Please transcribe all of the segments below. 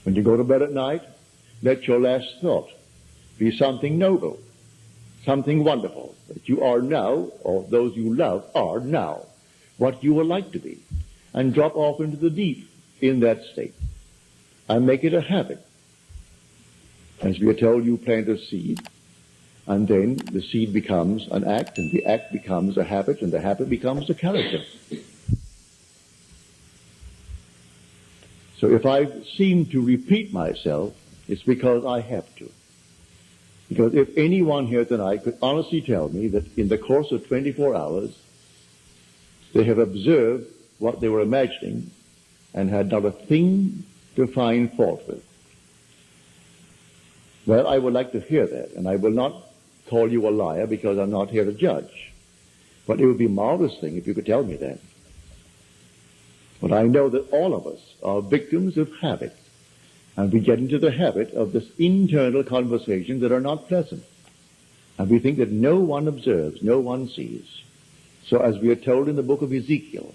When you go to bed at night, let your last thought be something noble, something wonderful, that you are now, or those you love are now, what you would like to be, and drop off into the deep in that state, and make it a habit. As we are told, you plant a seed, and then the seed becomes an act, and the act becomes a habit, and the habit becomes a character. So if I seem to repeat myself, it's because I have to. Because if anyone here tonight could honestly tell me that in the course of 24 hours, they have observed what they were imagining and had not a thing to find fault with, well, I would like to hear that, and I will not call you a liar because I'm not here to judge. But it would be a marvelous thing if you could tell me that. But I know that all of us are victims of habit, and we get into the habit of this internal conversations that are not pleasant. And we think that no one observes, no one sees. So as we are told in the book of Ezekiel,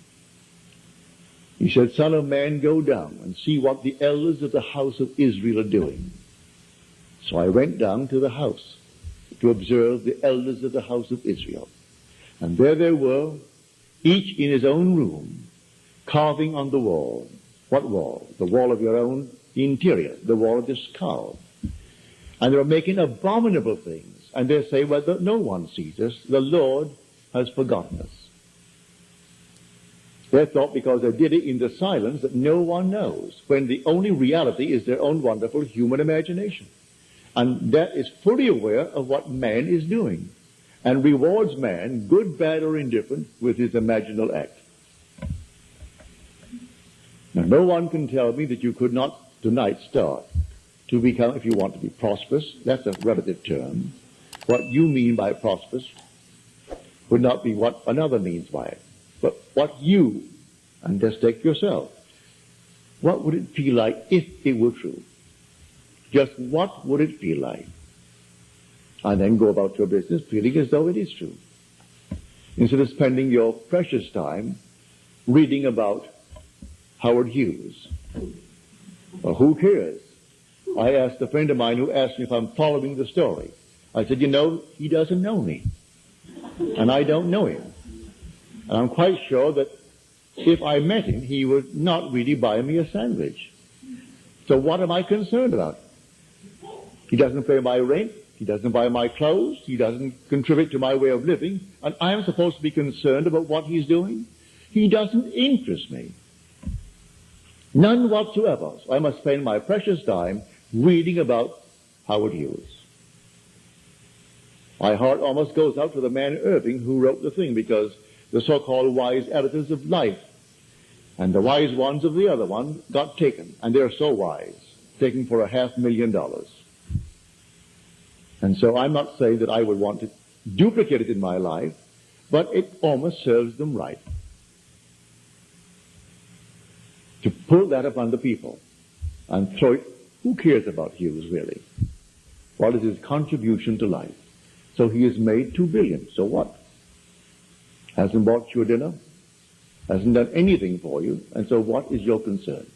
he said, Son of man, go down and see what the elders of the house of Israel are doing. So I went down to the house to observe the elders of the house of Israel. And there they were, each in his own room, carving on the wall. What wall? The wall of your own interior, the wall of the skull. And they were making abominable things. And they say, well, no one sees us. The Lord has forgotten us. They thought because they did it in the silence that no one knows, when the only reality is their own wonderful human imagination. And that is fully aware of what man is doing, and rewards man, good, bad, or indifferent, with his imaginal act. Now, no one can tell me that you could not tonight start to become, if you want to be prosperous, that's a relative term. What you mean by prosperous would not be what another means by it, but what you, and just take yourself, what would it feel like if it were true? Just what would it feel like? And then go about your business feeling as though it is true. Instead of spending your precious time reading about Howard Hughes. Well, who cares? I asked a friend of mine who asked me if I'm following the story. I said, you know, he doesn't know me. And I don't know him. And I'm quite sure that if I met him, he would not really buy me a sandwich. So what am I concerned about? He doesn't pay my rent. He doesn't buy my clothes. He doesn't contribute to my way of living. And I am supposed to be concerned about what he's doing? He doesn't interest me. None whatsoever. So I must spend my precious time reading about Howard Hughes. My heart almost goes out to the man Irving who wrote the thing, because the so-called wise editors of Life and the wise ones of the other one got taken, and they're so wise, taken for $500,000. And so I'm not saying that I would want to duplicate it in my life, but it almost serves them right to pull that upon the people and throw it. Who cares about Hughes, really? What is his contribution to life? So he has made $2 billion. So what? Hasn't bought you a dinner? Hasn't done anything for you. And so what is your concern?